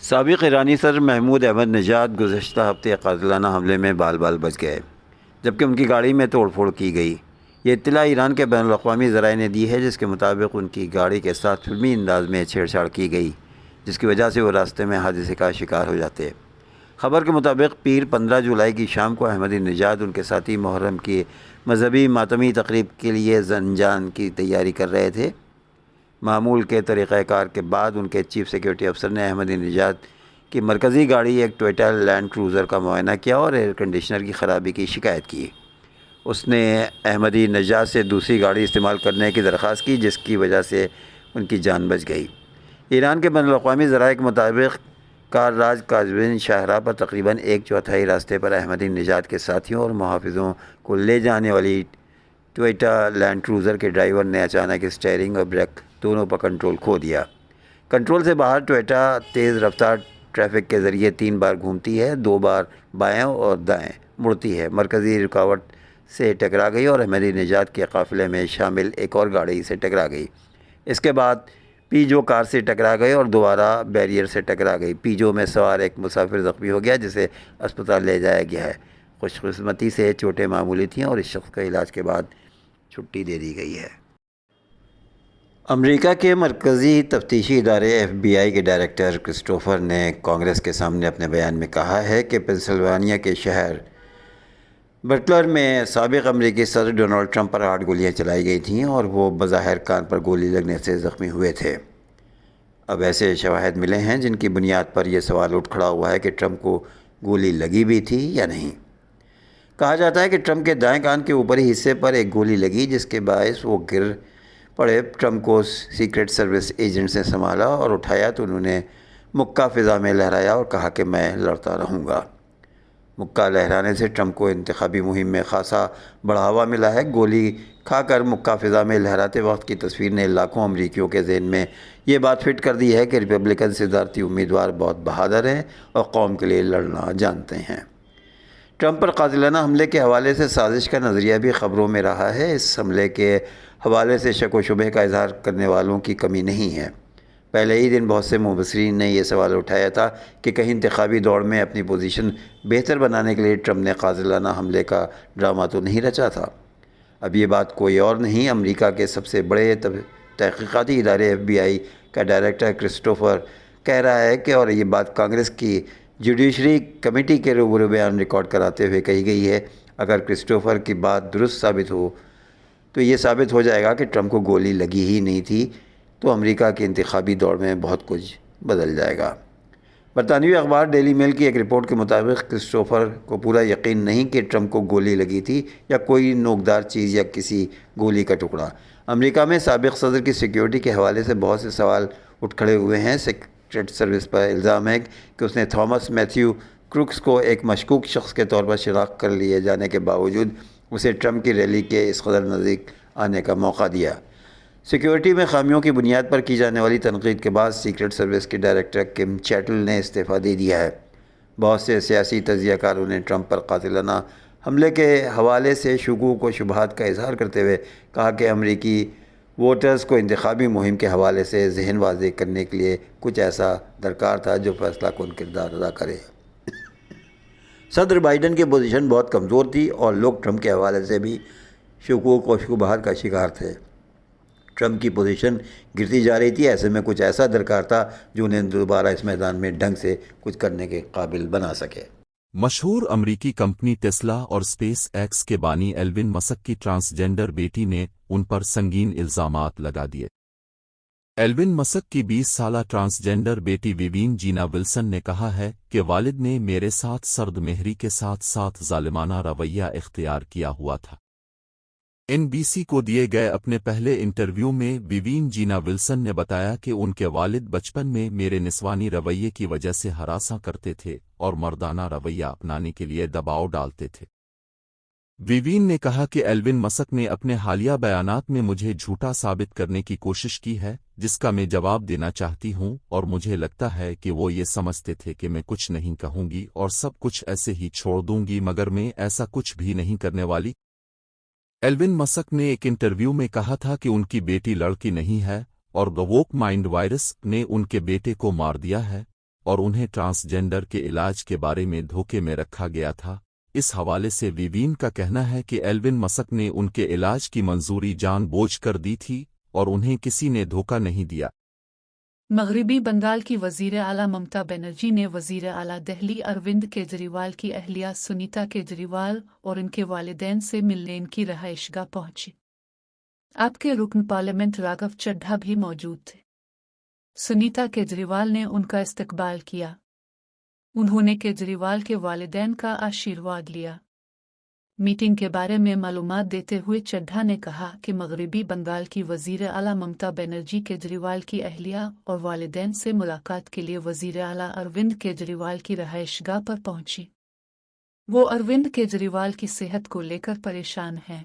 سابق ایرانی صدر محمود احمد نژاد گزشتہ ہفتے قاتلانہ حملے میں بال بال بچ گئے، جبکہ ان کی گاڑی میں توڑ پھوڑ کی گئی۔ یہ اطلاع ایران کے بین الاقوامی ذرائع نے دی ہے، جس کے مطابق ان کی گاڑی کے ساتھ فلمی انداز میں چھیڑ چھاڑ کی گئی، جس کی وجہ سے وہ راستے میں حادثے کا شکار ہو جاتے۔ خبر کے مطابق پیر 15 جولائی کی شام کو احمدی نژاد ان کے ساتھی محرم کی مذہبی ماتمی تقریب کے لیے زنجان کی تیاری کر رہے تھے۔ معمول کے طریقہ کار کے بعد ان کے چیف سیکیورٹی افسر نے احمدی نژاد کی مرکزی گاڑی ایک ٹویوٹا لینڈ کروزر کا معائنہ کیا اور ایئر کنڈیشنر کی خرابی کی شکایت کی۔ اس نے احمدی نژاد سے دوسری گاڑی استعمال کرنے کی درخواست کی، جس کی وجہ سے ان کی جان بچ گئی۔ ایران کے بین الاقوامی ذرائع کے مطابق کار راج کاظمین شاہراہ پر تقریباً 1/4 راستے پر احمدی نژاد کے ساتھیوں اور محافظوں کو لے جانے والی ٹویوٹا لینڈ کروزر کے ڈرائیور نے اچانک اسٹیئرنگ اور بریک دونوں پر کنٹرول کھو دیا۔ کنٹرول سے باہر ٹویوٹا تیز رفتار ٹریفک کے ذریعے 3 بار گھومتی ہے، 2 بار بائیں اور دائیں مڑتی ہے، مرکزی رکاوٹ سے ٹکرا گئی اور احمدی نژاد کے قافلے میں شامل ایک اور گاڑی سے ٹکرا گئی۔ اس کے بعد پیجو کار سے ٹکرا گئی اور دوبارہ بیریئر سے ٹکرا گئی۔ پیجو میں سوار ایک مسافر زخمی ہو گیا، جسے اسپتال لے جایا گیا ہے۔ خوش قسمتی سے چوٹیں معمولی تھیں اور اس شخص کا علاج کے بعد چھٹی دے دی گئی ہے۔ امریکہ کے مرکزی تفتیشی ادارے FBI کے ڈائریکٹر کرسٹوفر نے کانگریس کے سامنے اپنے بیان میں کہا ہے کہ پنسلوانیا کے شہر بٹلر میں سابق امریکی صدر ڈونلڈ ٹرمپ پر 8 گولیاں چلائی گئی تھیں اور وہ بظاہر کان پر گولی لگنے سے زخمی ہوئے تھے۔ اب ایسے شواہد ملے ہیں جن کی بنیاد پر یہ سوال اٹھ کھڑا ہوا ہے کہ ٹرمپ کو گولی لگی بھی تھی یا نہیں۔ کہا جاتا ہے کہ ٹرمپ کے دائیں کان کے اوپری حصے پر ایک گولی لگی، جس کے باعث وہ گر پڑے۔ ٹرمپ کو سیکرٹ سروس ایجنٹس نے سنبھالا اور اٹھایا تو انہوں نے مکہ فضا میں لہرایا اور کہا کہ میں لڑتا رہوں گا۔ مکہ لہرانے سے ٹرمپ کو انتخابی مہم میں خاصا بڑھاوا ملا ہے۔ گولی کھا کر مکہ فضا میں لہراتے وقت کی تصویر نے لاکھوں امریکیوں کے ذہن میں یہ بات فٹ کر دی ہے کہ ریپبلکن صدارتی امیدوار بہت بہادر ہیں اور قوم کے لیے لڑنا جانتے ہیں۔ ٹرمپ پر قاتلانہ حملے کے حوالے سے سازش کا نظریہ بھی خبروں میں رہا ہے۔ اس حملے کے حوالے سے شک و شبہ کا اظہار کرنے والوں کی کمی نہیں ہے۔ پہلے ہی دن بہت سے مبصرین نے یہ سوال اٹھایا تھا کہ کہیں انتخابی دوڑ میں اپنی پوزیشن بہتر بنانے کے لیے ٹرمپ نے قاتلانہ حملے کا ڈرامہ تو نہیں رچا تھا۔ اب یہ بات کوئی اور نہیں، امریکہ کے سب سے بڑے تحقیقاتی ادارے FBI کا ڈائریکٹر کرسٹوفر کہہ رہا ہے کہ اور یہ بات کانگریس کی جوڈیشری کمیٹی کے روبرو بیان ریکارڈ کراتے ہوئے کہی گئی ہے۔ اگر کرسٹوفر کی بات درست ثابت ہو تو یہ ثابت ہو جائے گا کہ ٹرمپ کو گولی لگی ہی نہیں تھی، تو امریکہ کی انتخابی دوڑ میں بہت کچھ بدل جائے گا۔ برطانوی اخبار ڈیلی میل کی ایک رپورٹ کے مطابق کرسٹوفر کو پورا یقین نہیں کہ ٹرمپ کو گولی لگی تھی یا کوئی نوکدار چیز یا کسی گولی کا ٹکڑا۔ امریکہ میں سابق صدر کی سیکیورٹی کے حوالے سے بہت سے سوال اٹھ کھڑے ہوئے ہیں۔ سیکرٹ سروس پر الزام ہے کہ اس نے تھامس میتھیو کروکس کو ایک مشکوک شخص کے طور پر شناخت کر لیے جانے کے باوجود اسے ٹرمپ کی ریلی کے اس قدر نزدیک آنے کا موقع دیا۔ سیکیورٹی میں خامیوں کی بنیاد پر کی جانے والی تنقید کے بعد سیکرٹ سروس کے ڈائریکٹر کم چیٹل نے استعفیٰ دے دیا ہے۔ بہت سے سیاسی تجزیہ کاروں نے ٹرمپ پر قاتلانہ حملے کے حوالے سے شکوک و شبہات کا اظہار کرتے ہوئے کہا کہ امریکی ووٹرز کو انتخابی مہم کے حوالے سے ذہن واضح کرنے کے لیے کچھ ایسا درکار تھا جو فیصلہ کن کردار ادا کرے۔ صدر بائیڈن کی پوزیشن بہت کمزور تھی اور لوگ ٹرمپ کے حوالے سے بھی شکوک و شبہات کا شکار تھے۔ ٹرمپ کی پوزیشن گرتی جا رہی تھی، ایسے میں کچھ ایسا درکار تھا جو انہیں دوبارہ اس میدان میں ڈھنگ سے کچھ کرنے کے قابل بنا سکے۔ مشہور امریکی کمپنی ٹیسلا اور اسپیس ایکس کے بانی ایلون مسک کی ٹرانسجینڈر بیٹی نے ان پر سنگین الزامات لگا دیے۔ ایلون مسک کی 20 سالہ ٹرانسجینڈر بیٹی ویوین جینا ولسن نے کہا ہے کہ والد نے میرے ساتھ سرد مہری کے ساتھ ساتھ ظالمانہ رویہ اختیار کیا ہوا تھا۔ NBC کو دیے گئے اپنے پہلے انٹرویو میں ویوین جینا ولسن نے بتایا کہ ان کے والد بچپن میں میرے نسوانی رویے کی وجہ سے ہراساں کرتے تھے اور مردانہ رویہ اپنانے کے لیے دباؤ ڈالتے تھے۔ ویوین نے کہا کہ ایلون مسک نے اپنے حالیہ بیانات میں مجھے جھوٹا ثابت کرنے کی کوشش کی ہے، جس کا میں جواب دینا چاہتی ہوں، اور مجھے لگتا ہے کہ وہ یہ سمجھتے تھے کہ میں کچھ نہیں کہوں گی اور سب کچھ ایسے ہی چھوڑ دوں گی، مگر میں ایسا کچھ بھی نہیں کرنے والی۔ ایلون مسک نے ایک انٹرویو میں کہا تھا کہ ان کی بیٹی لڑکی نہیں ہے اور دی ووک مائنڈ وائرس نے ان کے بیٹے کو مار دیا ہے، اور انہیں ٹرانسجینڈر کے علاج کے بارے میں دھوکے میں رکھا گیا تھا۔ اس حوالے سے ویوین کا کہنا ہے کہ ایلون مسک نے ان کے علاج کی منظوری جان بوجھ کر دی تھی اور انہیں کسی نے دھوکہ نہیں دیا۔ مغربی بنگال کی وزیر اعلیٰ ممتا بنرجی نے وزیر اعلیٰ دہلی اروند کیجریوال کی اہلیہ سنیتا کیجریوال اور ان کے والدین سے ملنے ان کی رہائش گاہ پہنچی۔ آپ کے رکن پارلیمنٹ راگھو چڈھا بھی موجود تھے۔ سنیتا کیجریوال نے ان کا استقبال کیا۔ انہوں نے کیجریوال کے والدین کا آشیرواد لیا۔ میٹنگ کے بارے میں معلومات دیتے ہوئے چڈھا نے کہا کہ مغربی بنگال کی وزیر اعلیٰ ممتا بنرجی کیجریوال کی اہلیہ اور والدین سے ملاقات کے لیے وزیر اعلیٰ اروند کیجریوال کی رہائش گاہ پر پہنچی۔ وہ اروند کیجریوال کی صحت کو لے کر پریشان ہیں۔